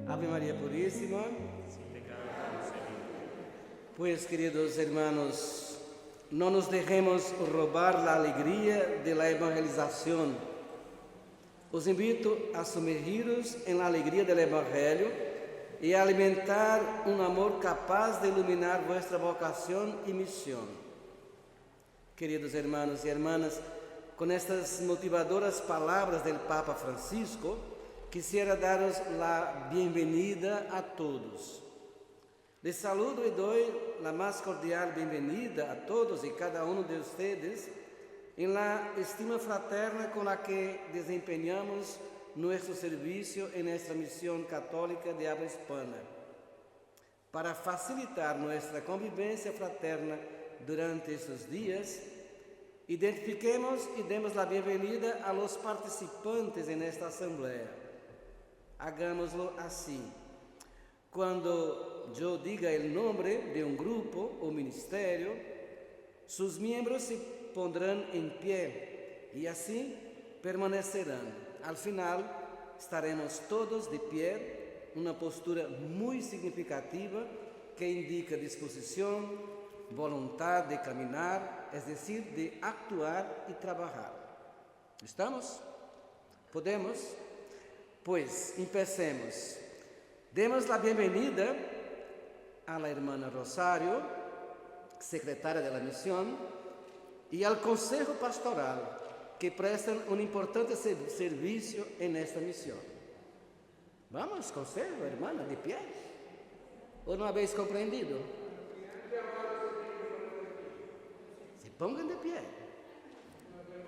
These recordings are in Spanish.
Ave María Purísima. Pues, queridos hermanos, no nos dejemos robar la alegría de la evangelización. Os invito a sumergiros en la alegría del Evangelio y a alimentar un amor capaz de iluminar vuestra vocación y misión. Queridos hermanos y hermanas, con estas motivadoras palabras del Papa Francisco, quisiera daros la bienvenida a todos. Les saludo y doy la más cordial bienvenida a todos y cada uno de ustedes en la estima fraterna con la que desempeñamos nuestro servicio en nuestra misión católica de habla hispana. Para facilitar nuestra convivencia fraterna durante estos días, identifiquemos y demos la bienvenida a los participantes en esta asamblea. Hagámoslo así. Cuando yo diga el nombre de un grupo o ministerio, sus miembros se pondrán en pie y así permanecerán. Al final estaremos todos de pie, una postura muy significativa que indica disposición, voluntad de caminar, es decir, de actuar y trabajar. ¿Estamos? ¿Podemos? Pues empecemos. Demos la bienvenida a la hermana Rosario, secretaria de la misión, y al Consejo Pastoral, que prestan un importante servicio en esta misión. Vamos, Consejo, hermana, de pie. ¿O no habéis comprendido? Se pongan de pie.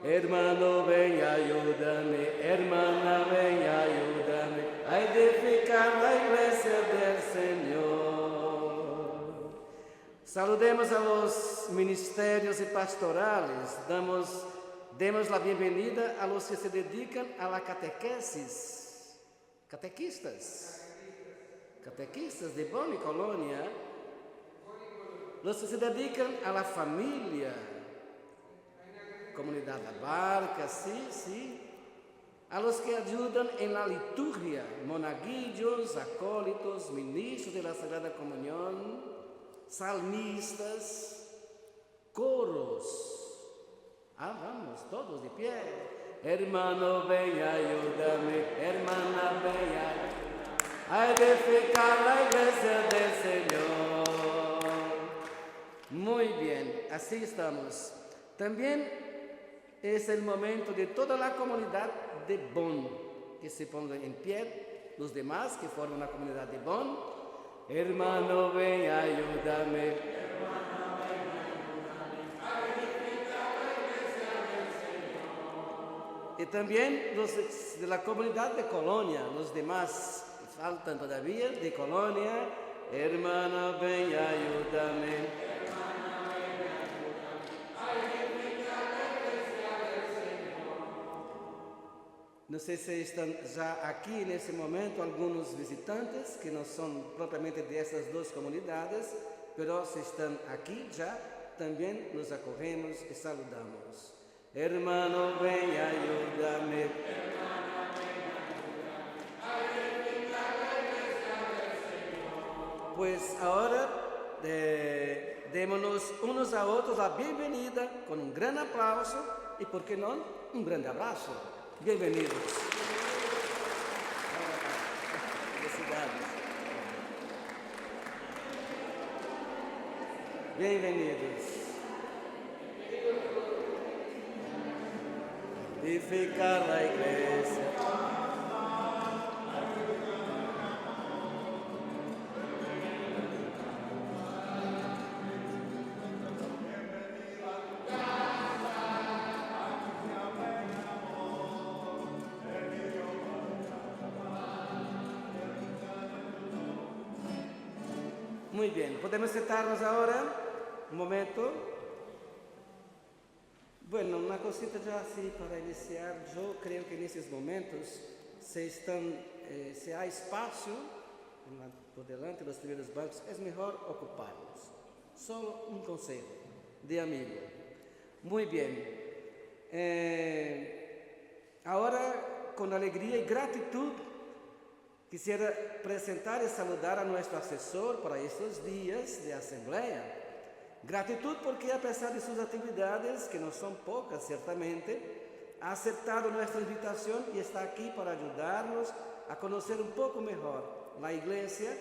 Hermano, ven y ayúdame, hermana, ven y ayúdame a edificar la iglesia del Señor. Saludemos a los ministerios y pastorales, demos la bienvenida a los que se dedican a la catequesis, catequistas de Bonn y Colonia, los que se dedican a la familia, comunidad de Barca, sí, a los que ayudan en la liturgia, monaguillos, acólitos, ministros de la Sagrada Comunión, salmistas, coros. Vamos, todos de pie. Hermano, ven, ayúdame, hermana, ven, a edificar la iglesia del Señor. Muy bien, así estamos. También es el momento de toda la comunidad de Bonn, que se pongan en pie, los demás que forman la comunidad de Bonn. Hermano, ven, ayúdame. Y también los de la comunidad de Colonia, los demás que faltan todavía de Colonia. Hermano, ven, ayúdame. No sé si están ya aquí en ese momento algunos visitantes que no son propiamente de esas dos comunidades, pero si están aquí ya, también los acogemos y saludamos. Hermano, ven y ayúdame. Pues ahora démonos unos a otros la bienvenida con un gran aplauso y, ¿por qué no?, un gran abrazo. Bienvenidos. Felicidades. Bienvenidos. Edificar la iglesia. Muy bien, podemos sentarnos ahora, un momento. Bueno, una cosita ya así para iniciar. Yo creo que en estos momentos, si hay espacio por delante de los primeros bancos, es mejor ocuparlos. Solo un consejo de amigo. Muy bien. Ahora, con alegría y gratitud, Quisiera presentar y saludar a nuestro asesor para estos días de asamblea. Gratitud porque a pesar de sus actividades, que no son pocas ciertamente, ha aceptado nuestra invitación y está aquí para ayudarnos a conocer un poco mejor la Iglesia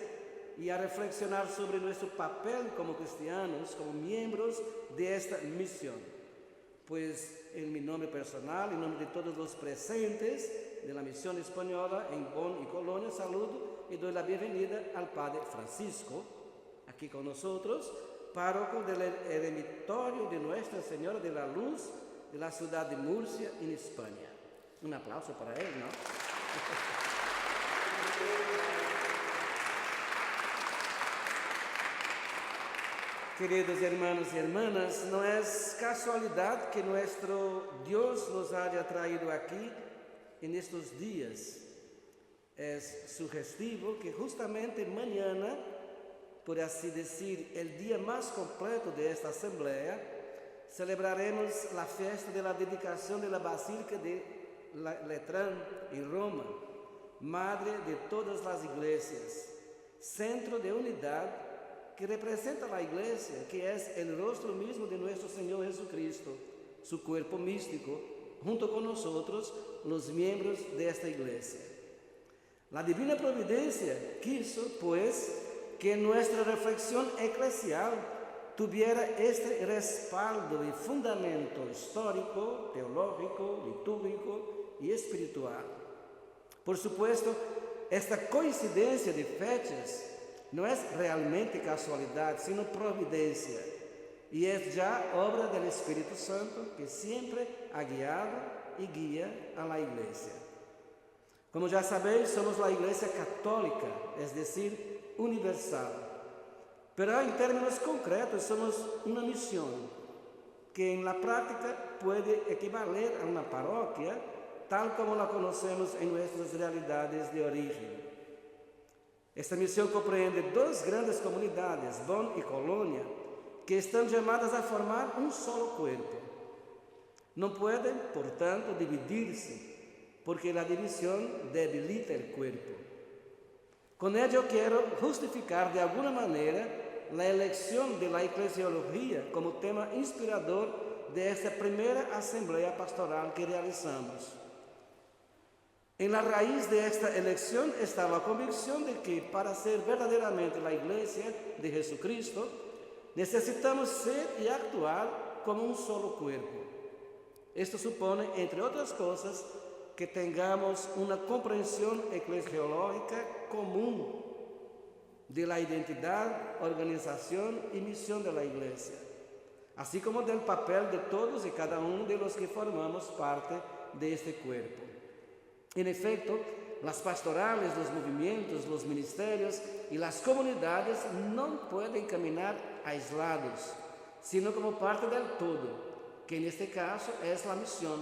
y a reflexionar sobre nuestro papel como cristianos, como miembros de esta misión. Pues en mi nombre personal, en nombre de todos los presentes de la misión española en Bonn y Colonia, saludo y doy la bienvenida al Padre Francisco, aquí con nosotros, párroco del eremitorio de Nuestra Señora de la Luz de la ciudad de Murcia, en España. Un aplauso para él, ¿no? Queridos hermanos y hermanas, no es casualidad que nuestro Dios nos haya traído aquí en estos días. Es sugestivo que justamente mañana, por así decir, el día más completo de esta asamblea, celebraremos la fiesta de la dedicación de la Basílica de Letrán en Roma, madre de todas las iglesias, centro de unidad que representa la Iglesia, que es el rostro mismo de nuestro Señor Jesucristo, su cuerpo místico, junto con nosotros, los miembros de esta Iglesia. La Divina Providencia quiso, pues, que nuestra reflexión eclesial tuviera este respaldo y fundamento histórico, teológico, litúrgico y espiritual. Por supuesto, esta coincidencia de fechas no es realmente casualidad, sino providencia, y es ya obra del Espíritu Santo que siempre ha guiado y guía a la Iglesia. Como ya sabéis, somos la Iglesia católica, es decir, universal. Pero en términos concretos somos una misión que en la práctica puede equivaler a una parroquia, tal como la conocemos en nuestras realidades de origen. Esta misión comprende dos grandes comunidades, Bonn y Colonia, que están llamadas a formar un solo cuerpo. No pueden, por tanto, dividirse, porque la división debilita el cuerpo. Con ello quiero justificar de alguna manera la elección de la eclesiología como tema inspirador de esta primera asamblea pastoral que realizamos. En la raíz de esta elección está la convicción de que para ser verdaderamente la Iglesia de Jesucristo, necesitamos ser y actuar como un solo cuerpo. Esto supone, entre otras cosas, que tengamos una comprensión eclesiológica común de la identidad, organización y misión de la Iglesia, así como del papel de todos y cada uno de los que formamos parte de este cuerpo. En efecto, las pastorales, los movimientos, los ministerios y las comunidades no pueden caminar aislados, sino como parte del todo, que en este caso es la misión,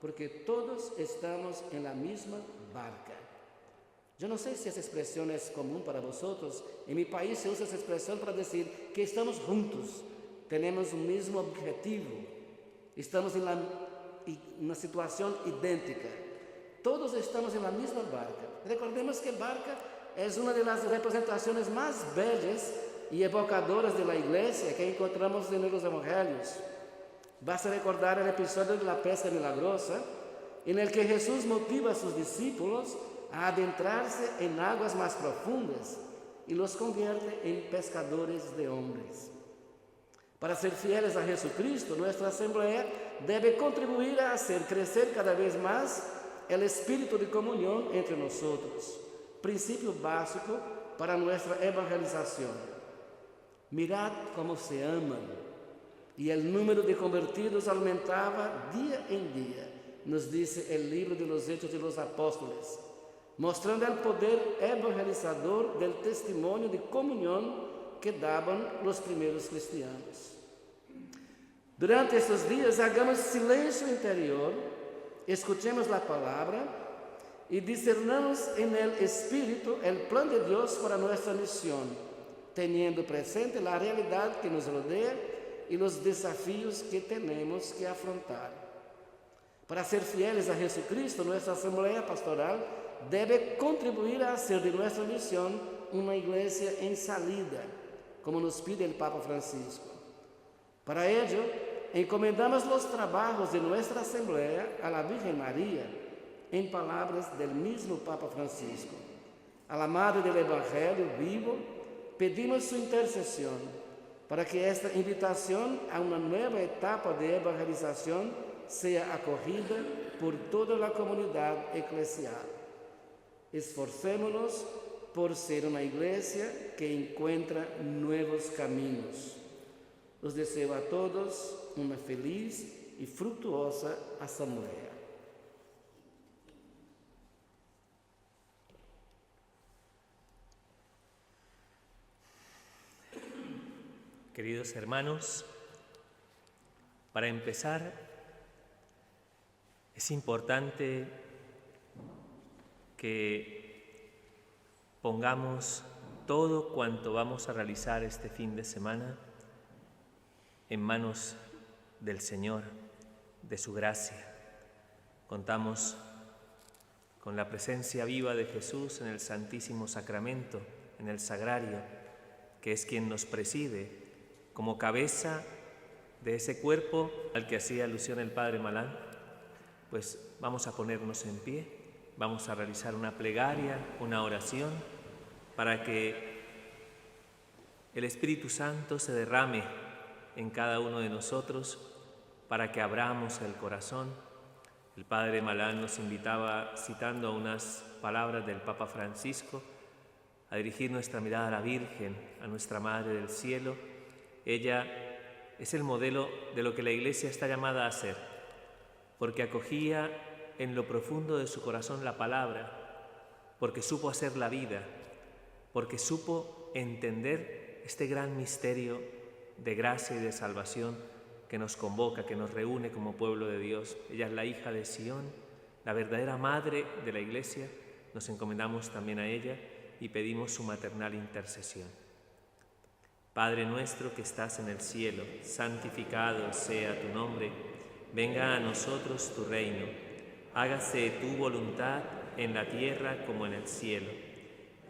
porque todos estamos en la misma barca. Yo no sé si esa expresión es común para vosotros. En mi país se usa esa expresión para decir que estamos juntos, tenemos un mismo objetivo, estamos en una situación idéntica. Todos estamos en la misma barca. Recordemos que barca es una de las representaciones más bellas y evocadoras de la Iglesia que encontramos en los Evangelios. Basta recordar el episodio de la pesca milagrosa, en el que Jesús motiva a sus discípulos a adentrarse en aguas más profundas y los convierte en pescadores de hombres. Para ser fieles a Jesucristo, nuestra asamblea debe contribuir a hacer crecer cada vez más el espíritu de comunión entre nosotros, principio básico para nuestra evangelización. Mirad cómo se aman, y el número de convertidos aumentaba día en día, nos dice el libro de los Hechos de los Apóstoles, mostrando el poder evangelizador del testimonio de comunión que daban los primeros cristianos. Durante estos días hagamos silencio interior, escuchemos la palabra y discernamos en el Espíritu el plan de Dios para nuestra misión, teniendo presente la realidad que nos rodea y los desafíos que tenemos que afrontar. Para ser fieles a Jesucristo, nuestra asamblea pastoral debe contribuir a hacer de nuestra misión una iglesia en salida, como nos pide el Papa Francisco. Para ello, encomendamos los trabajos de nuestra asamblea a la Virgen María, en palabras del mismo Papa Francisco. A la Madre del Evangelio vivo, pedimos su intercesión para que esta invitación a una nueva etapa de evangelización sea acogida por toda la comunidad eclesial. Esforcémonos por ser una iglesia que encuentra nuevos caminos. Os deseo a todos una feliz y fructuosa asamblea. Queridos hermanos, para empezar, es importante que pongamos todo cuanto vamos a realizar este fin de semana en manos del Señor, de su gracia. Contamos con la presencia viva de Jesús en el Santísimo Sacramento, en el Sagrario, que es quien nos preside como cabeza de ese cuerpo al que hacía alusión el Padre Malán. Pues vamos a ponernos en pie, vamos a realizar una plegaria, una oración, para que el Espíritu Santo se derrame en cada uno de nosotros, para que abramos el corazón. El Padre Malán nos invitaba, citando unas palabras del Papa Francisco, a dirigir nuestra mirada a la Virgen, a nuestra Madre del Cielo. Ella es el modelo de lo que la Iglesia está llamada a ser, porque acogía en lo profundo de su corazón la palabra, porque supo hacer la vida, porque supo entender este gran misterio de gracia y de salvación que nos convoca, que nos reúne como pueblo de Dios. Ella es la hija de Sión, la verdadera madre de la Iglesia. Nos encomendamos también a ella y pedimos su maternal intercesión. Padre nuestro que estás en el cielo, santificado sea tu nombre. Venga a nosotros tu reino. Hágase tu voluntad en la tierra como en el cielo.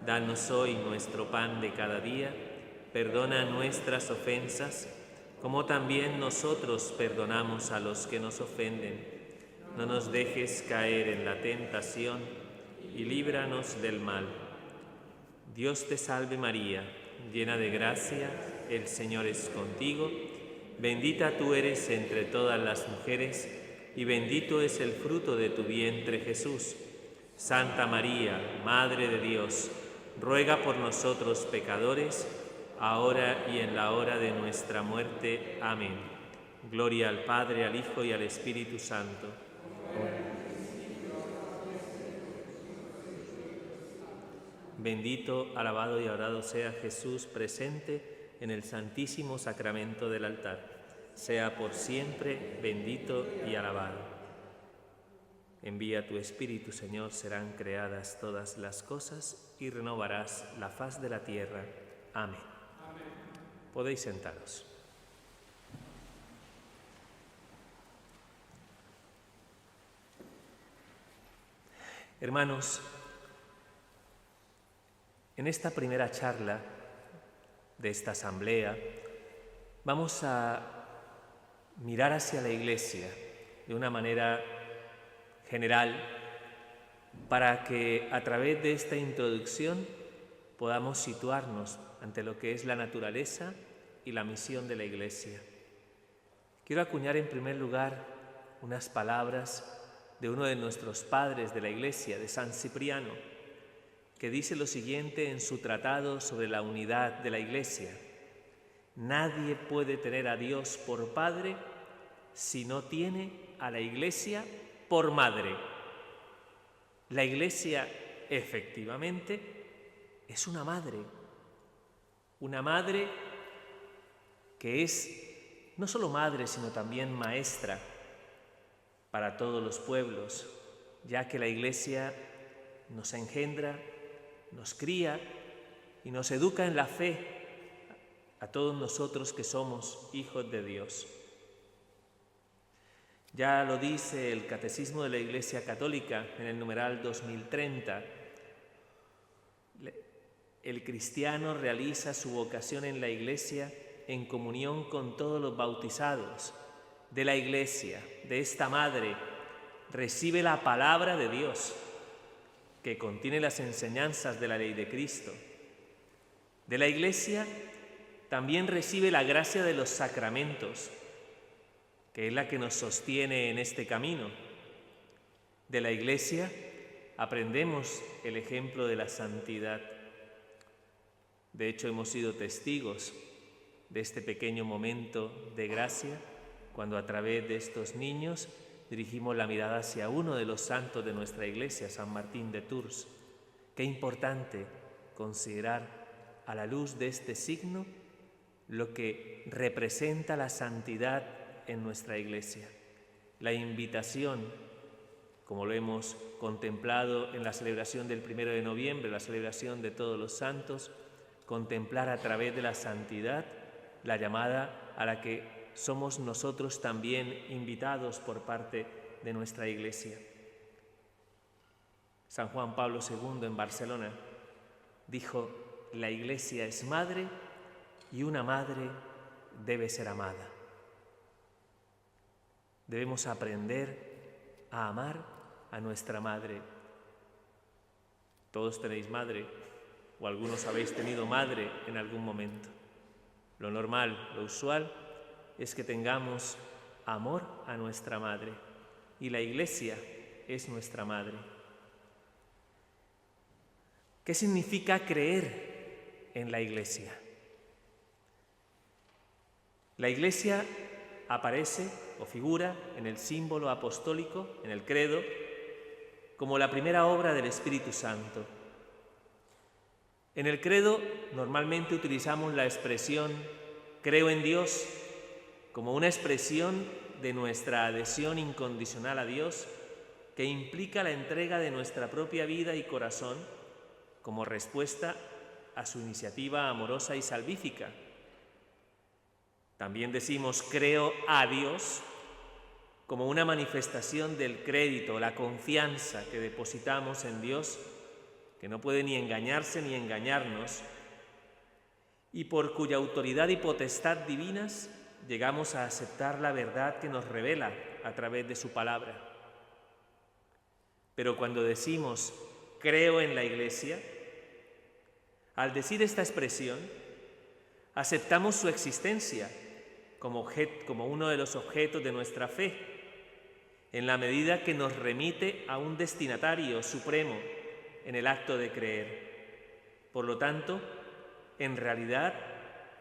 Danos hoy nuestro pan de cada día. Perdona nuestras ofensas, como también nosotros perdonamos a los que nos ofenden. No nos dejes caer en la tentación y líbranos del mal. Dios te salve María, llena de gracia, el Señor es contigo. Bendita tú eres entre todas las mujeres, y bendito es el fruto de tu vientre, Jesús. Santa María, Madre de Dios, ruega por nosotros pecadores, ahora y en la hora de nuestra muerte. Amén. Gloria al Padre, al Hijo y al Espíritu Santo. Bendito, alabado y adorado sea Jesús presente en el Santísimo Sacramento del altar. Sea por siempre bendito y alabado. Envía tu Espíritu, Señor, serán creadas todas las cosas y renovarás la faz de la tierra. Amén. Podéis sentaros. Hermanos, en esta primera charla de esta asamblea vamos a mirar hacia la Iglesia de una manera general para que a través de esta introducción podamos situarnos ante lo que es la naturaleza y la misión de la Iglesia. Quiero acuñar en primer lugar unas palabras de uno de nuestros padres de la Iglesia, de San Cipriano, que dice lo siguiente en su tratado sobre la unidad de la Iglesia: nadie puede tener a Dios por Padre si no tiene a la Iglesia por Madre. La Iglesia, efectivamente, es una madre que es no solo madre, sino también maestra para todos los pueblos, ya que la Iglesia nos engendra, nos cría y nos educa en la fe a todos nosotros que somos hijos de Dios. Ya lo dice el Catecismo de la Iglesia Católica en el numeral 2030. El cristiano realiza su vocación en la Iglesia en comunión con todos los bautizados de la Iglesia, de esta madre. Recibe la palabra de Dios, que contiene las enseñanzas de la ley de Cristo. De la Iglesia también recibe la gracia de los sacramentos, que es la que nos sostiene en este camino. De la Iglesia aprendemos el ejemplo de la santidad. De hecho, hemos sido testigos de este pequeño momento de gracia cuando a través de estos niños dirigimos la mirada hacia uno de los santos de nuestra Iglesia, San Martín de Tours. Qué importante considerar a la luz de este signo lo que representa la santidad en nuestra Iglesia. La invitación, como lo hemos contemplado en la celebración del 1 de noviembre, la celebración de todos los santos, contemplar a través de la santidad la llamada a la que somos nosotros también invitados por parte de nuestra Iglesia. San Juan Pablo II en Barcelona dijo: la Iglesia es madre y una madre debe ser amada. Debemos aprender a amar a nuestra madre. Todos tenéis madre, o algunos habéis tenido madre en algún momento. Lo normal, lo usual, es que tengamos amor a nuestra madre, y la Iglesia es nuestra madre. ¿Qué significa creer en la Iglesia? La Iglesia aparece o figura en el símbolo apostólico, en el credo, como la primera obra del Espíritu Santo. En el credo normalmente utilizamos la expresión creo en Dios como una expresión de nuestra adhesión incondicional a Dios, que implica la entrega de nuestra propia vida y corazón como respuesta a su iniciativa amorosa y salvífica. También decimos creo a Dios como una manifestación del crédito, la confianza que depositamos en Dios, que no puede ni engañarse ni engañarnos, y por cuya autoridad y potestad divinas llegamos a aceptar la verdad que nos revela a través de su palabra. Pero cuando decimos creo en la Iglesia, al decir esta expresión, aceptamos su existencia como uno de los objetos de nuestra fe, en la medida que nos remite a un destinatario supremo en el acto de creer. Por lo tanto, en realidad,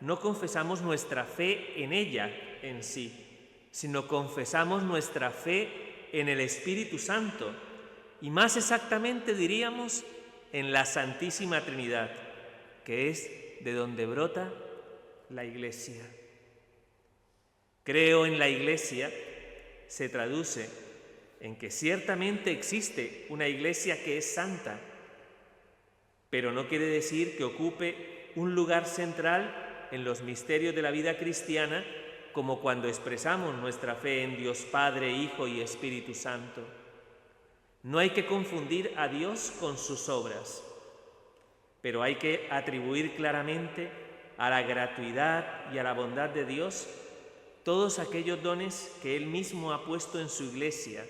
no confesamos nuestra fe en ella en sí, sino confesamos nuestra fe en el Espíritu Santo, y más exactamente diríamos en la Santísima Trinidad, que es de donde brota la Iglesia. Creo en la Iglesia se traduce en que ciertamente existe una Iglesia que es santa, pero no quiere decir que ocupe un lugar central en los misterios de la vida cristiana, como cuando expresamos nuestra fe en Dios Padre, Hijo y Espíritu Santo. No hay que confundir a Dios con sus obras, pero hay que atribuir claramente a la gratuidad y a la bondad de Dios todos aquellos dones que Él mismo ha puesto en su Iglesia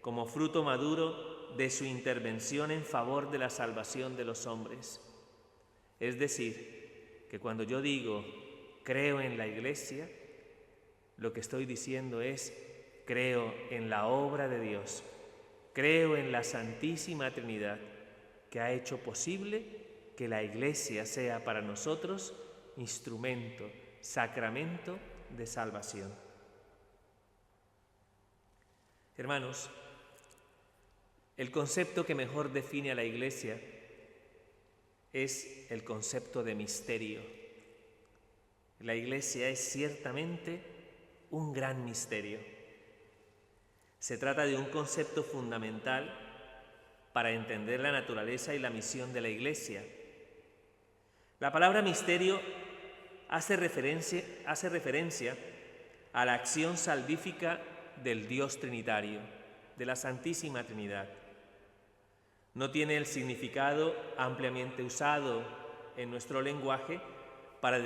como fruto maduro de su intervención en favor de la salvación de los hombres. Es decir, que cuando yo digo creo en la Iglesia, lo que estoy diciendo es creo en la obra de Dios, creo en la Santísima Trinidad, que ha hecho posible que la Iglesia sea para nosotros instrumento, sacramento de salvación. Hermanos, el concepto que mejor define a la Iglesia es el concepto de misterio. La Iglesia es ciertamente un gran misterio. Se trata de un concepto fundamental para entender la naturaleza y la misión de la Iglesia. La palabra misterio hace referencia a la acción salvífica del Dios Trinitario, de la Santísima Trinidad. No tiene el significado ampliamente usado en nuestro lenguaje para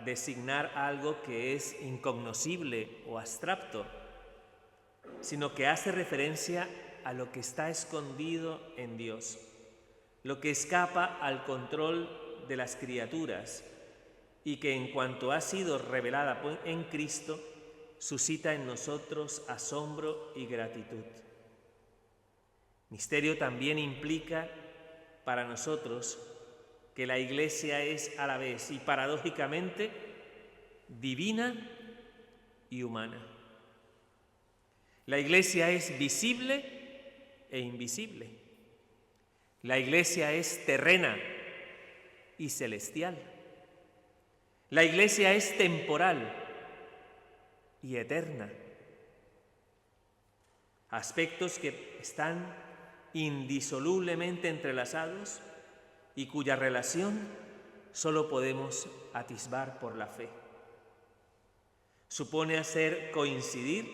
designar algo que es incognoscible o abstracto, sino que hace referencia a lo que está escondido en Dios, lo que escapa al control de las criaturas y que en cuanto ha sido revelada en Cristo, suscita en nosotros asombro y gratitud. Misterio también implica para nosotros que la Iglesia es a la vez y paradójicamente divina y humana. La Iglesia es visible e invisible. La Iglesia es terrena y celestial. La Iglesia es temporal y eterna. Aspectos que están indisolublemente entrelazados y cuya relación solo podemos atisbar por la fe. Supone hacer coincidir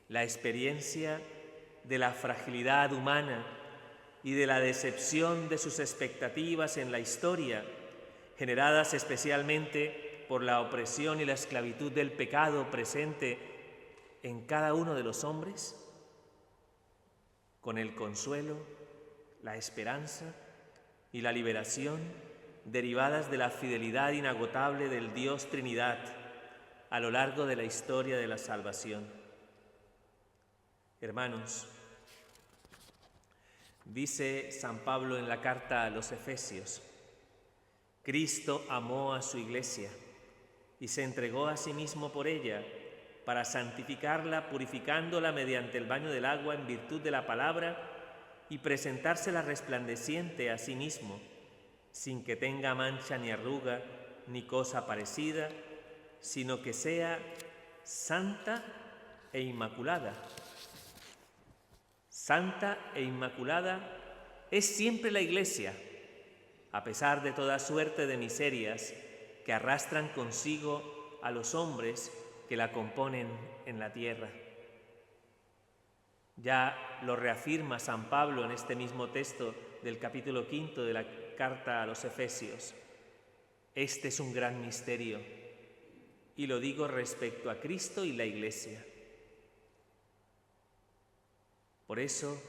la experiencia de la fragilidad humana y de la decepción de sus expectativas en la historia, generadas especialmente por la opresión y la esclavitud del pecado presente en cada uno de los hombres, con el consuelo, la esperanza y la liberación derivadas de la fidelidad inagotable del Dios Trinidad a lo largo de la historia de la salvación. Hermanos, dice San Pablo en la carta a los Efesios: Cristo amó a su Iglesia y se entregó a sí mismo por ella, para santificarla, purificándola mediante el baño del agua en virtud de la palabra, y presentársela resplandeciente a sí mismo, sin que tenga mancha ni arruga ni cosa parecida, sino que sea santa e inmaculada. Santa e inmaculada es siempre la Iglesia, a pesar de toda suerte de miserias que arrastran consigo a los hombres que la componen en la tierra. Ya lo reafirma San Pablo en este mismo texto del capítulo 5 de la carta a los Efesios. Este es un gran misterio, y lo digo respecto a Cristo y la Iglesia. Por eso,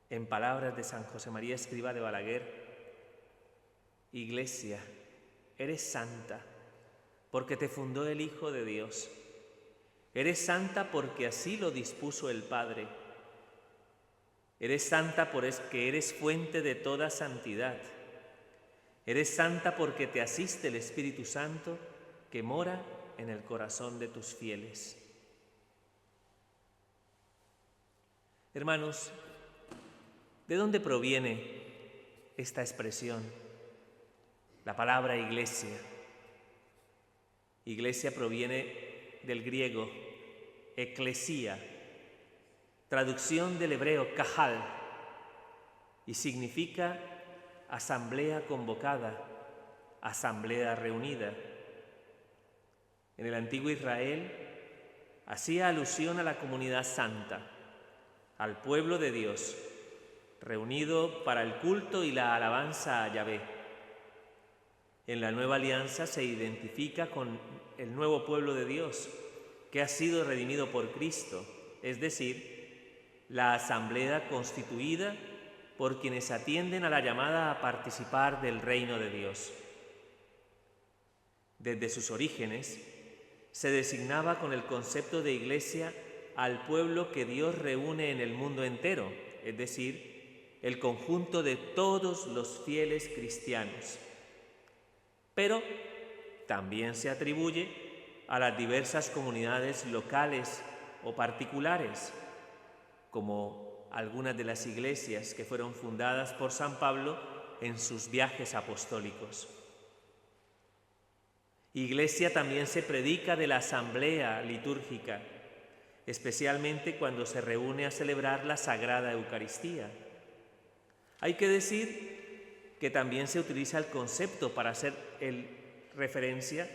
en palabras de San José María Escrivá de Balaguer: Iglesia, eres santa, porque te fundó el Hijo de Dios. Eres santa porque así lo dispuso el Padre. Eres santa porque eres fuente de toda santidad. Eres santa porque te asiste el Espíritu Santo que mora en el corazón de tus fieles. Hermanos, ¿de dónde proviene esta expresión? La palabra iglesia. Iglesia proviene del griego eclesía, traducción del hebreo kahal, y significa asamblea convocada, asamblea reunida. En el antiguo Israel hacía alusión a la comunidad santa, al pueblo de Dios, reunido para el culto y la alabanza a Yahvé. En la nueva alianza se identifica con el nuevo pueblo de Dios, que ha sido redimido por Cristo, es decir, la asamblea constituida por quienes atienden a la llamada a participar del reino de Dios. Desde sus orígenes, se designaba con el concepto de iglesia al pueblo que Dios reúne en el mundo entero, es decir, el conjunto de todos los fieles cristianos. Pero también se atribuye a las diversas comunidades locales o particulares, como algunas de las iglesias que fueron fundadas por San Pablo en sus viajes apostólicos. Iglesia también se predica de la asamblea litúrgica, especialmente cuando se reúne a celebrar la Sagrada Eucaristía. Hay que decir que también se utiliza el concepto para hacer referencia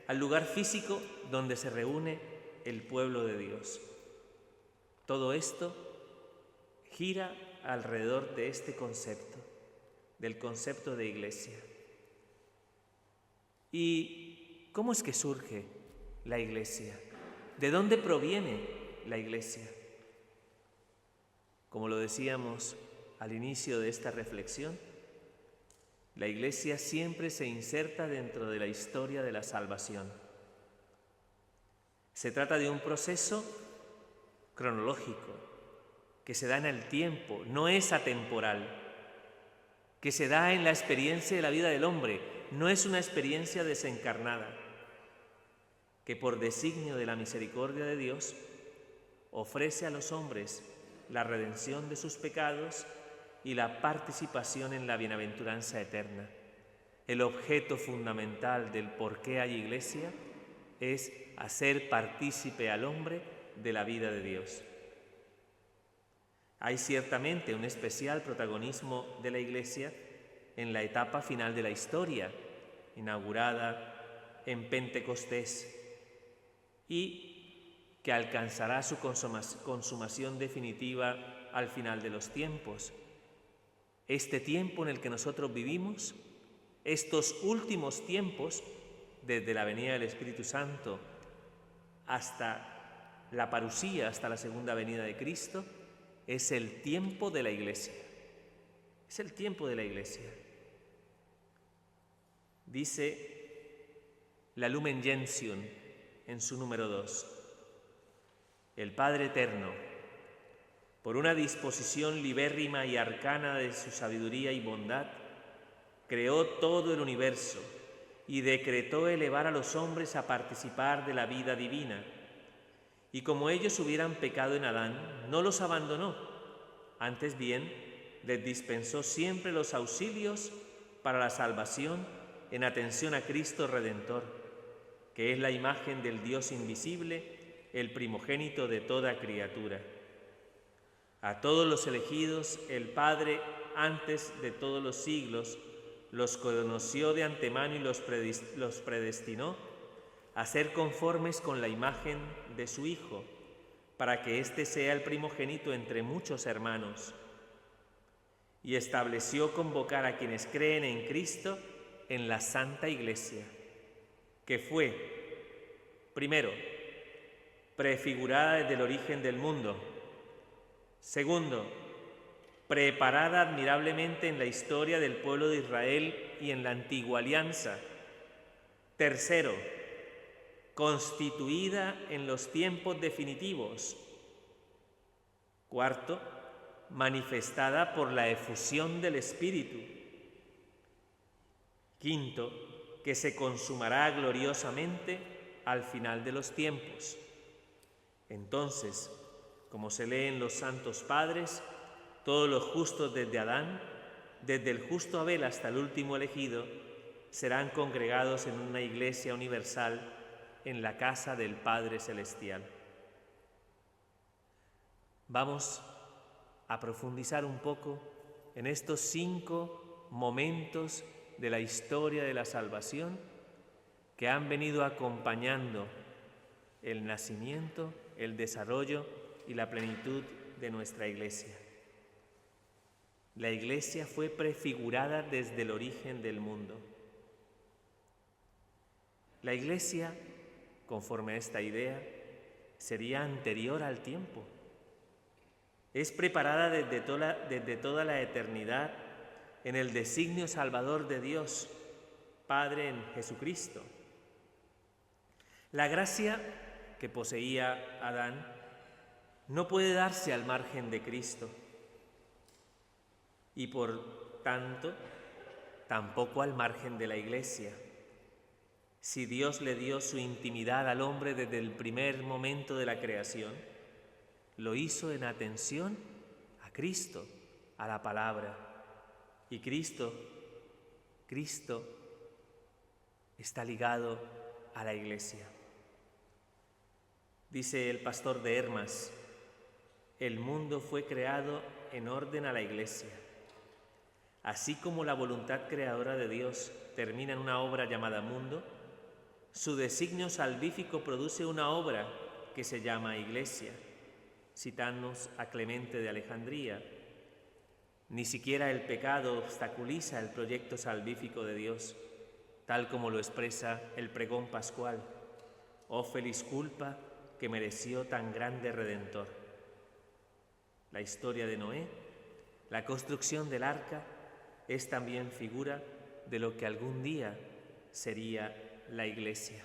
al lugar físico donde se reúne el pueblo de Dios. Todo esto gira alrededor de este concepto, del concepto de iglesia. ¿Y cómo es que surge la iglesia? ¿De dónde proviene la iglesia? Como lo decíamos al inicio de esta reflexión, la iglesia siempre se inserta dentro de la historia de la salvación. Se trata de un proceso cronológico que se da en el tiempo, no es atemporal, que se da en la experiencia de la vida del hombre, no es una experiencia desencarnada, que por designio de la misericordia de Dios ofrece a los hombres la redención de sus pecados y la participación en la bienaventuranza eterna. El objeto fundamental del por qué hay iglesia es hacer partícipe al hombre de la vida de Dios. Hay ciertamente un especial protagonismo de la iglesia en la etapa final de la historia, inaugurada en Pentecostés, y que alcanzará su consumación definitiva al final de los tiempos. Este tiempo en el que nosotros vivimos, estos últimos tiempos, desde la venida del Espíritu Santo hasta la parusía, hasta la segunda venida de Cristo, es el tiempo de la iglesia. Es el tiempo de la iglesia. Dice la Lumen Gentium en su número 2. El Padre Eterno, por una disposición libérrima y arcana de su sabiduría y bondad, creó todo el universo y decretó elevar a los hombres a participar de la vida divina. Y como ellos hubieran pecado en Adán, no los abandonó, antes bien les dispensó siempre los auxilios para la salvación en atención a Cristo Redentor, que es la imagen del Dios invisible, el primogénito de toda criatura. A todos los elegidos, el Padre, antes de todos los siglos, los conoció de antemano y los predestinó a ser conformes con la imagen de su Hijo, para que éste sea el primogénito entre muchos hermanos. Y estableció convocar a quienes creen en Cristo en la Santa Iglesia, que fue, primero, prefigurada desde el origen del mundo. Segundo, preparada admirablemente en la historia del pueblo de Israel y en la antigua alianza. Tercero, constituida en los tiempos definitivos. Cuarto, manifestada por la efusión del Espíritu. Quinto, que se consumará gloriosamente al final de los tiempos. Entonces, como se lee en los santos padres, todos los justos desde Adán, desde el justo Abel hasta el último elegido, serán congregados en una iglesia universal en la casa del Padre Celestial. Vamos a profundizar un poco en estos 5 momentos de la historia de la salvación que han venido acompañando el nacimiento, el desarrollo y la plenitud de nuestra iglesia. La iglesia fue prefigurada desde el origen del mundo. La iglesia, conforme a esta idea, sería anterior al tiempo. Es preparada desde toda la eternidad en el designio salvador de Dios, Padre en Jesucristo. La gracia que poseía Adán no puede darse al margen de Cristo y por tanto tampoco al margen de la Iglesia. Si Dios le dio su intimidad al hombre desde el primer momento de la creación, lo hizo en atención a Cristo, a la palabra. Y Cristo está ligado a la Iglesia. Dice el pastor de Hermas, el mundo fue creado en orden a la Iglesia. Así como la voluntad creadora de Dios termina en una obra llamada mundo, su designio salvífico produce una obra que se llama Iglesia, citándonos a Clemente de Alejandría. Ni siquiera el pecado obstaculiza el proyecto salvífico de Dios, tal como lo expresa el pregón pascual. Oh feliz culpa que mereció tan grande Redentor. La historia de Noé, la construcción del arca, es también figura de lo que algún día sería la Iglesia.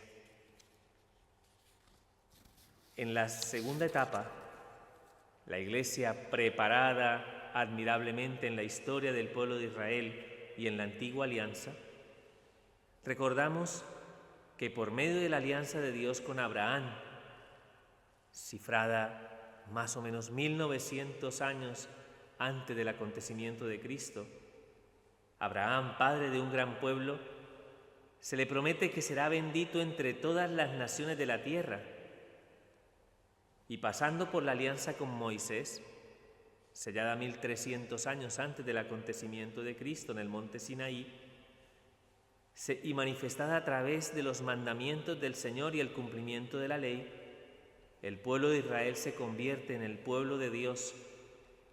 En la segunda etapa, la Iglesia, preparada admirablemente en la historia del pueblo de Israel y en la antigua alianza, recordamos que por medio de la alianza de Dios con Abraham, cifrada más o menos 1900 años antes del acontecimiento de Cristo, Abraham, padre de un gran pueblo, se le promete que será bendito entre todas las naciones de la tierra. Y pasando por la alianza con Moisés, sellada 1300 años antes del acontecimiento de Cristo en el monte Sinaí, y manifestada a través de los mandamientos del Señor y el cumplimiento de la ley, el pueblo de Israel se convierte en el pueblo de Dios,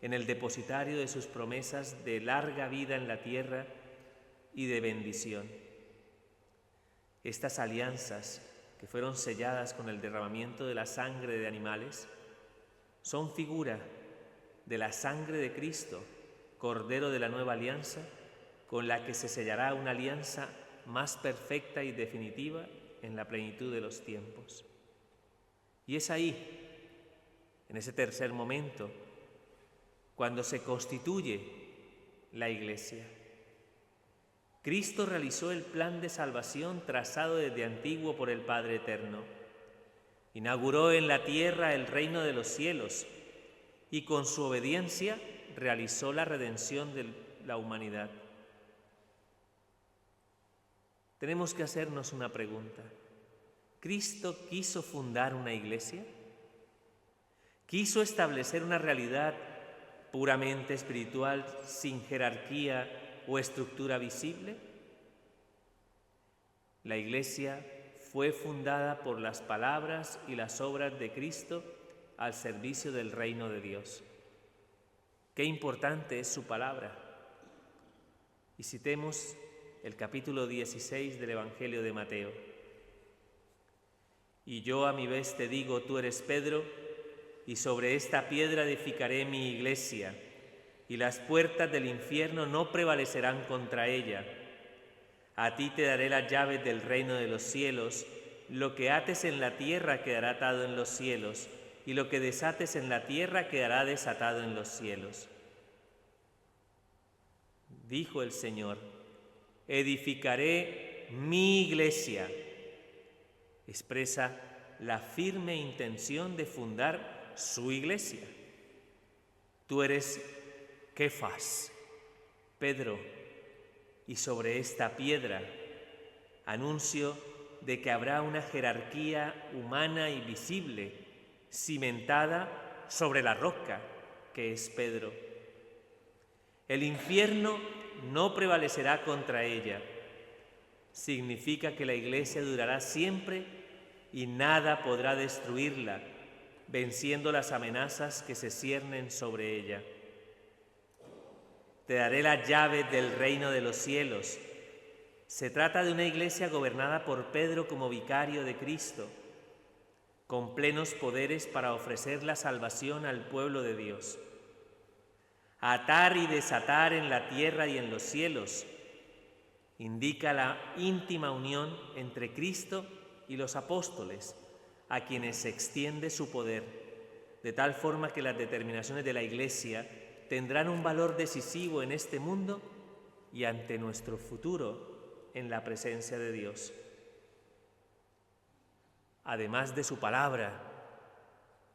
en el depositario de sus promesas de larga vida en la tierra y de bendición. Estas alianzas, que fueron selladas con el derramamiento de la sangre de animales, son figura de la sangre de Cristo, Cordero de la nueva alianza, con la que se sellará una alianza más perfecta y definitiva en la plenitud de los tiempos. Y es ahí, en ese tercer momento, cuando se constituye la Iglesia. Cristo realizó el plan de salvación trazado desde antiguo por el Padre Eterno. Inauguró en la tierra el reino de los cielos y con su obediencia realizó la redención de la humanidad. Tenemos que hacernos una pregunta. ¿Cristo quiso fundar una iglesia? ¿Quiso establecer una realidad puramente espiritual sin jerarquía o estructura visible? La iglesia fue fundada por las palabras y las obras de Cristo al servicio del reino de Dios. Qué importante es su palabra. Y citemos el capítulo 16 del Evangelio de Mateo. Y yo a mi vez te digo, tú eres Pedro, y sobre esta piedra edificaré mi iglesia, y las puertas del infierno no prevalecerán contra ella. A ti te daré las llaves del reino de los cielos. Lo que ates en la tierra quedará atado en los cielos, y lo que desates en la tierra quedará desatado en los cielos. Dijo el Señor: edificaré mi iglesia. Expresa la firme intención de fundar su iglesia. Tú eres Kefas, Pedro, y sobre esta piedra anuncio de que habrá una jerarquía humana y visible cimentada sobre la roca que es Pedro. El infierno no prevalecerá contra ella. Significa que la iglesia durará siempre y nada podrá destruirla, venciendo las amenazas que se ciernen sobre ella. Te daré las llaves del reino de los cielos. Se trata de una iglesia gobernada por Pedro como vicario de Cristo, con plenos poderes para ofrecer la salvación al pueblo de Dios. Atar y desatar en la tierra y en los cielos indica la íntima unión entre Cristo y los apóstoles, a quienes se extiende su poder, de tal forma que las determinaciones de la Iglesia tendrán un valor decisivo en este mundo y ante nuestro futuro en la presencia de Dios. Además de su palabra,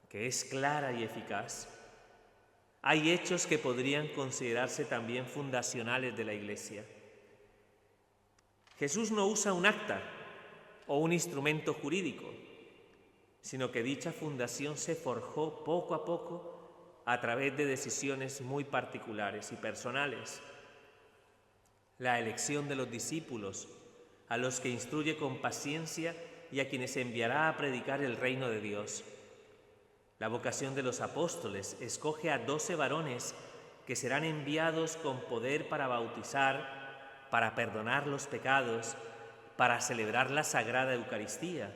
que es clara y eficaz, hay hechos que podrían considerarse también fundacionales de la Iglesia. Jesús no usa un acta o un instrumento jurídico, sino que dicha fundación se forjó poco a poco a través de decisiones muy particulares y personales. La elección de los discípulos, a los que instruye con paciencia y a quienes enviará a predicar el reino de Dios. La vocación de los apóstoles escoge a 12 varones que serán enviados con poder para bautizar, para perdonar los pecados, para celebrar la Sagrada Eucaristía.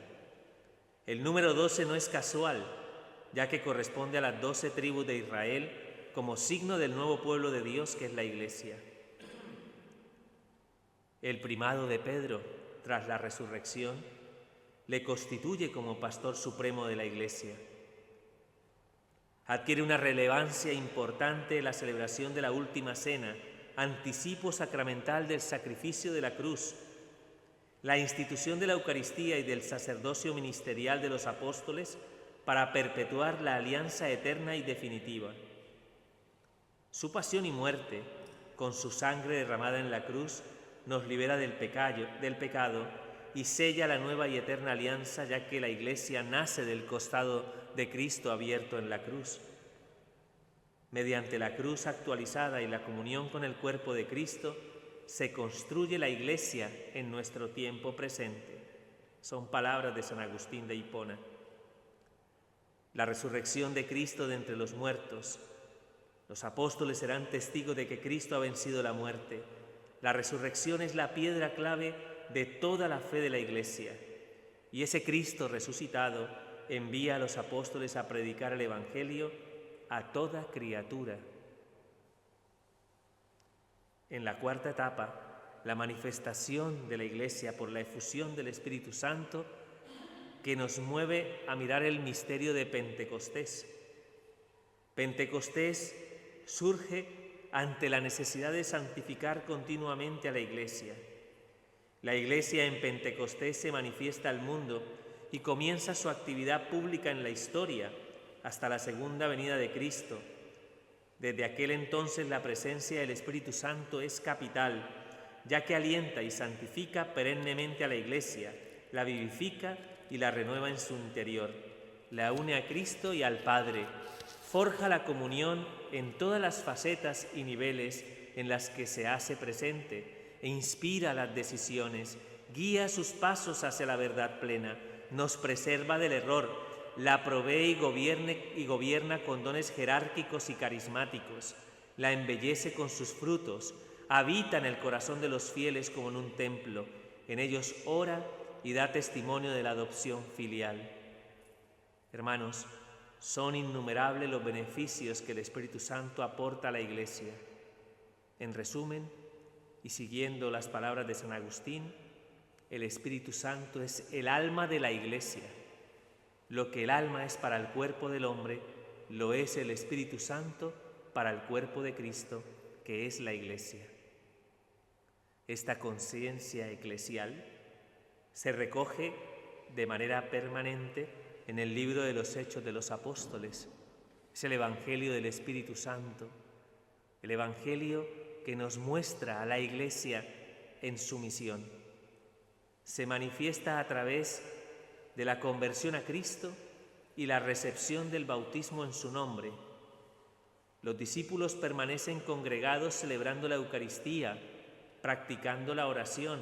El número 12 no es casual, ya que corresponde a las 12 tribus de Israel como signo del nuevo pueblo de Dios que es la Iglesia. El primado de Pedro, tras la resurrección, le constituye como pastor supremo de la Iglesia. Adquiere una relevancia importante la celebración de la Última Cena, anticipo sacramental del sacrificio de la cruz, la institución de la Eucaristía y del sacerdocio ministerial de los apóstoles para perpetuar la alianza eterna y definitiva. Su pasión y muerte, con su sangre derramada en la cruz, nos libera del pecado y sella la nueva y eterna alianza, ya que la Iglesia nace del costado de Cristo abierto en la cruz. Mediante la cruz actualizada y la comunión con el cuerpo de Cristo, se construye la Iglesia en nuestro tiempo presente. Son palabras de San Agustín de Hipona. La resurrección de Cristo de entre los muertos. Los apóstoles serán testigos de que Cristo ha vencido la muerte. La resurrección es la piedra clave de toda la fe de la Iglesia. Y ese Cristo resucitado envía a los apóstoles a predicar el Evangelio a toda criatura. En la cuarta etapa, la manifestación de la Iglesia por la efusión del Espíritu Santo, que nos mueve a mirar el misterio de Pentecostés. Pentecostés surge ante la necesidad de santificar continuamente a la Iglesia. La Iglesia en Pentecostés se manifiesta al mundo y comienza su actividad pública en la historia hasta la segunda venida de Cristo. Desde aquel entonces la presencia del Espíritu Santo es capital, ya que alienta y santifica perennemente a la Iglesia, la vivifica y la renueva en su interior, la une a Cristo y al Padre, forja la comunión en todas las facetas y niveles en las que se hace presente e inspira las decisiones, guía sus pasos hacia la verdad plena, nos preserva del error, la provee y gobierna con dones jerárquicos y carismáticos, la embellece con sus frutos, habita en el corazón de los fieles como en un templo, en ellos ora y da testimonio de la adopción filial. Hermanos, son innumerables los beneficios que el Espíritu Santo aporta a la Iglesia. En resumen, y siguiendo las palabras de San Agustín, el Espíritu Santo es el alma de la Iglesia. Lo que el alma es para el cuerpo del hombre, lo es el Espíritu Santo para el cuerpo de Cristo, que es la Iglesia. Esta conciencia eclesial se recoge de manera permanente en el libro de los Hechos de los Apóstoles. Es el Evangelio del Espíritu Santo, el Evangelio que nos muestra a la Iglesia en su misión. Se manifiesta a través de la conversión a Cristo y la recepción del bautismo en su nombre. Los discípulos permanecen congregados celebrando la Eucaristía, practicando la oración,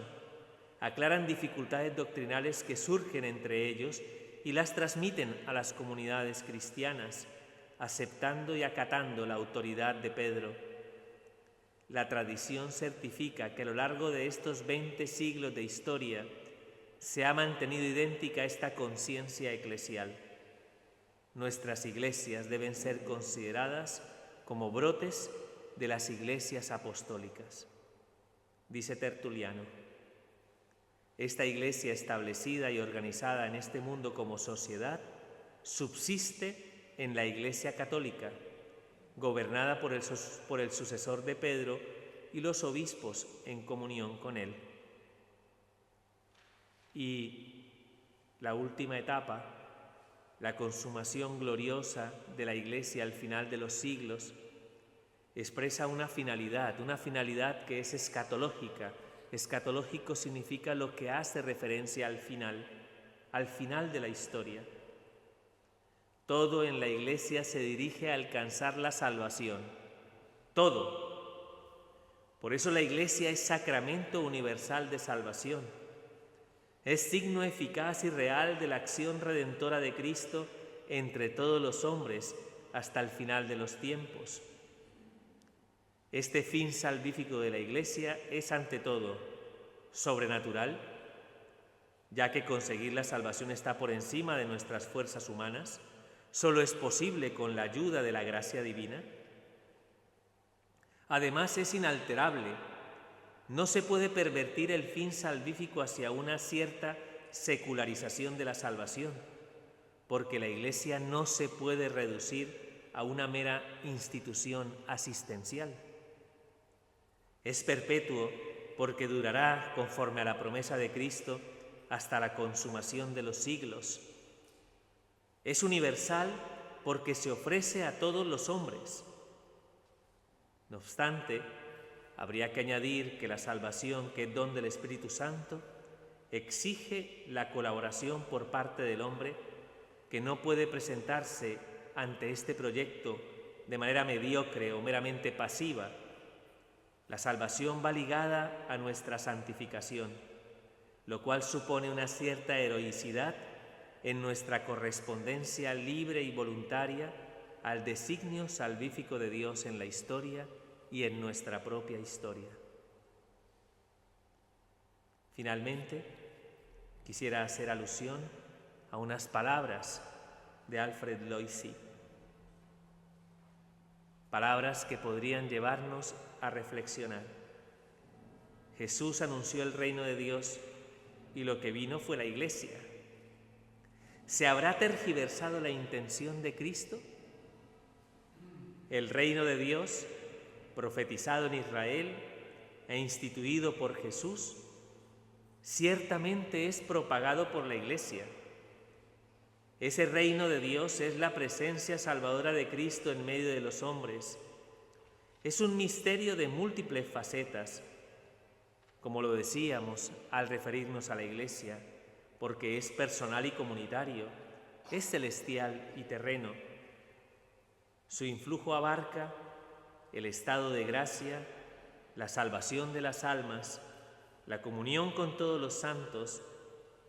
aclaran dificultades doctrinales que surgen entre ellos y las transmiten a las comunidades cristianas, aceptando y acatando la autoridad de Pedro. La tradición certifica que a lo largo de estos 20 siglos de historia se ha mantenido idéntica esta conciencia eclesial. Nuestras iglesias deben ser consideradas como brotes de las iglesias apostólicas. Dice Tertuliano: esta iglesia establecida y organizada en este mundo como sociedad subsiste en la Iglesia católica, gobernada por el sucesor de Pedro y los obispos en comunión con él. Y la última etapa, la consumación gloriosa de la Iglesia al final de los siglos, expresa una finalidad que es escatológica. Escatológico significa lo que hace referencia al final de la historia. Todo en la Iglesia se dirige a alcanzar la salvación. Todo. Por eso la Iglesia es sacramento universal de salvación. Es signo eficaz y real de la acción redentora de Cristo entre todos los hombres hasta el final de los tiempos. Este fin salvífico de la Iglesia es ante todo sobrenatural, ya que conseguir la salvación está por encima de nuestras fuerzas humanas. Solo es posible con la ayuda de la gracia divina. Además, es inalterable. No se puede pervertir el fin salvífico hacia una cierta secularización de la salvación, porque la Iglesia no se puede reducir a una mera institución asistencial. Es perpetuo porque durará conforme a la promesa de Cristo hasta la consumación de los siglos. Es universal porque se ofrece a todos los hombres. No obstante, habría que añadir que la salvación, que es don del Espíritu Santo, exige la colaboración por parte del hombre, que no puede presentarse ante este proyecto de manera mediocre o meramente pasiva. La salvación va ligada a nuestra santificación, lo cual supone una cierta heroicidad en nuestra correspondencia libre y voluntaria al designio salvífico de Dios en la historia y en nuestra propia historia. Finalmente, quisiera hacer alusión a unas palabras de Alfred Loisy, palabras que podrían llevarnos a reflexionar. Jesús anunció el reino de Dios y lo que vino fue la Iglesia. ¿Se habrá tergiversado la intención de Cristo? El reino de Dios, profetizado en Israel e instituido por Jesús, ciertamente es propagado por la Iglesia. Ese reino de Dios es la presencia salvadora de Cristo en medio de los hombres. Es un misterio de múltiples facetas, como lo decíamos al referirnos a la Iglesia, porque es personal y comunitario, es celestial y terreno. Su influjo abarca el estado de gracia, la salvación de las almas, la comunión con todos los santos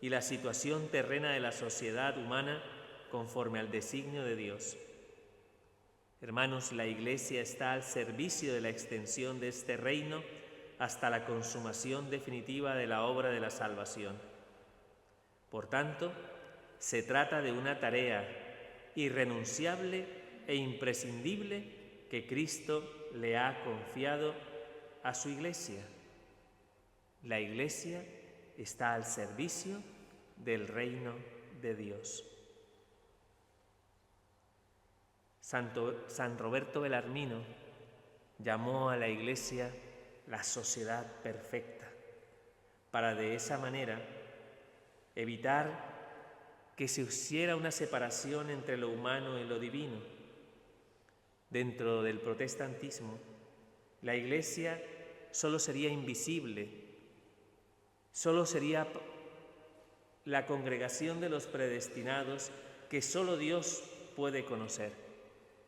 y la situación terrena de la sociedad humana conforme al designio de Dios. Hermanos, la Iglesia está al servicio de la extensión de este reino hasta la consumación definitiva de la obra de la salvación. Por tanto, se trata de una tarea irrenunciable e imprescindible que Cristo le ha confiado a su Iglesia. La Iglesia está al servicio del reino de Dios. San Roberto Belarmino llamó a la Iglesia la sociedad perfecta, para de esa manera evitar que se hiciera una separación entre lo humano y lo divino. Dentro del protestantismo, la Iglesia solo sería invisible, solo sería la congregación de los predestinados que solo Dios puede conocer,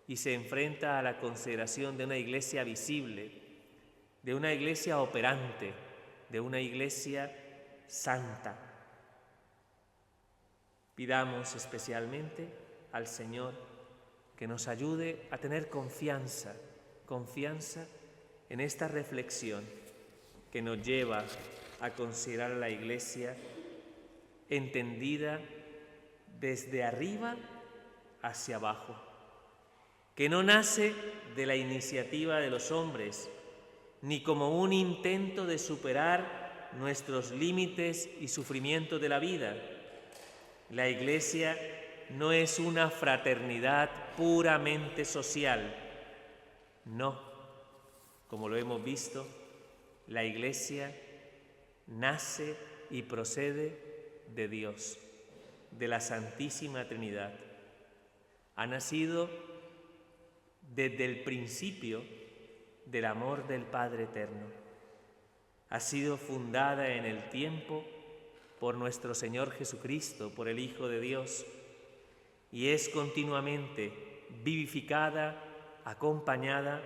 y se enfrenta a la consideración de una Iglesia visible, de una Iglesia operante, de una Iglesia santa. Pidamos especialmente al Señor que nos ayude a tener confianza en esta reflexión que nos lleva a considerar a la Iglesia entendida desde arriba hacia abajo, que no nace de la iniciativa de los hombres, ni como un intento de superar nuestros límites y sufrimientos de la vida. La Iglesia no es una fraternidad puramente social. No, como lo hemos visto, la Iglesia nace y procede de Dios, de la Santísima Trinidad. Ha nacido desde el principio del amor del Padre Eterno. Ha sido fundada en el tiempo por nuestro Señor Jesucristo, por el Hijo de Dios, y es continuamente vivificada, acompañada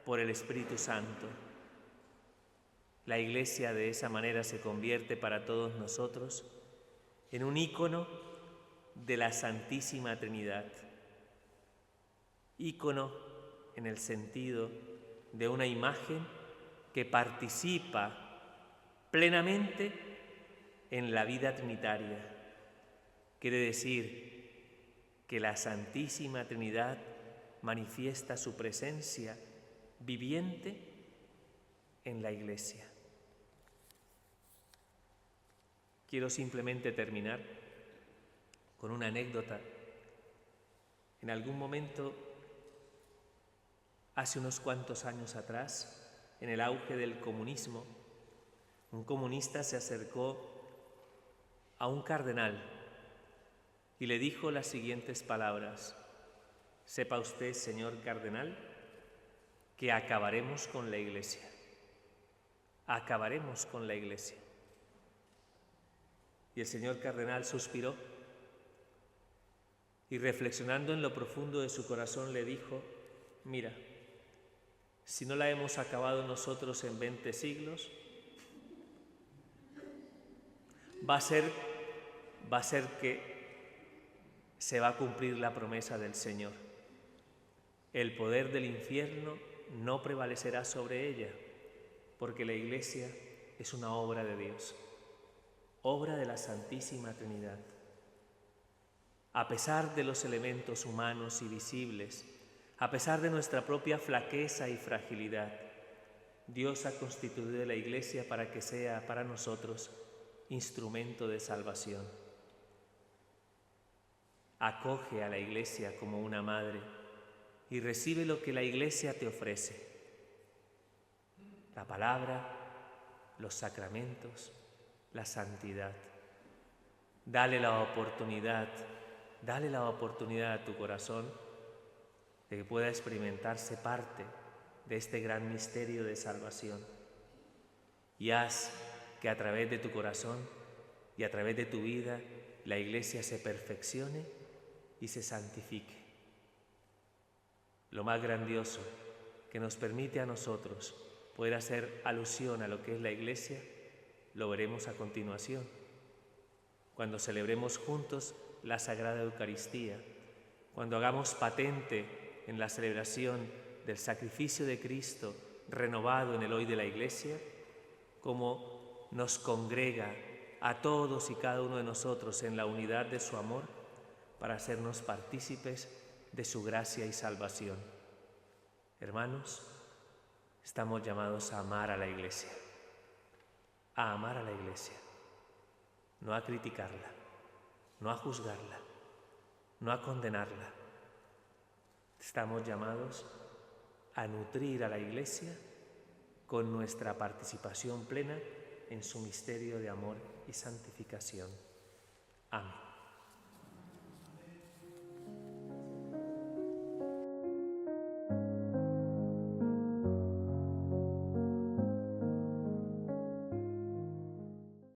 por el Espíritu Santo. La Iglesia de esa manera se convierte para todos nosotros en un ícono de la Santísima Trinidad, ícono en el sentido de una imagen que participa plenamente en la vida trinitaria. Quiere decir que la Santísima Trinidad manifiesta su presencia viviente en la Iglesia. Quiero simplemente terminar con una anécdota. En algún momento, hace unos cuantos años atrás, en el auge del comunismo, un comunista se acercó a un cardenal y le dijo las siguientes palabras: sepa usted, señor cardenal, que acabaremos con la Iglesia. Acabaremos con la Iglesia. Y el señor cardenal suspiró y, reflexionando en lo profundo de su corazón, le dijo: mira, si no la hemos acabado nosotros en 20 siglos, va a ser que se va a cumplir la promesa del Señor. El poder del infierno no prevalecerá sobre ella, porque la Iglesia es una obra de Dios, obra de la Santísima Trinidad. A pesar de los elementos humanos y visibles, a pesar de nuestra propia flaqueza y fragilidad, Dios ha constituido la Iglesia para que sea para nosotros instrumento de salvación. Acoge a la Iglesia como una madre y recibe lo que la Iglesia te ofrece: la palabra, los sacramentos, la santidad. Dale la oportunidad a tu corazón de que pueda experimentarse parte de este gran misterio de salvación. Y haz que a través de tu corazón y a través de tu vida la Iglesia se perfeccione y se santifique. Lo más grandioso que nos permite a nosotros poder hacer alusión a lo que es la Iglesia, lo veremos a continuación, cuando celebremos juntos la Sagrada Eucaristía, cuando hagamos patente en la celebración del sacrificio de Cristo renovado en el hoy de la Iglesia, como nos congrega a todos y cada uno de nosotros en la unidad de su amor para hacernos partícipes de su gracia y salvación. Hermanos, estamos llamados a amar a la Iglesia, a amar a la Iglesia, no a criticarla, no a juzgarla, no a condenarla. Estamos llamados a nutrir a la Iglesia con nuestra participación plena en su misterio de amor y santificación. Amén.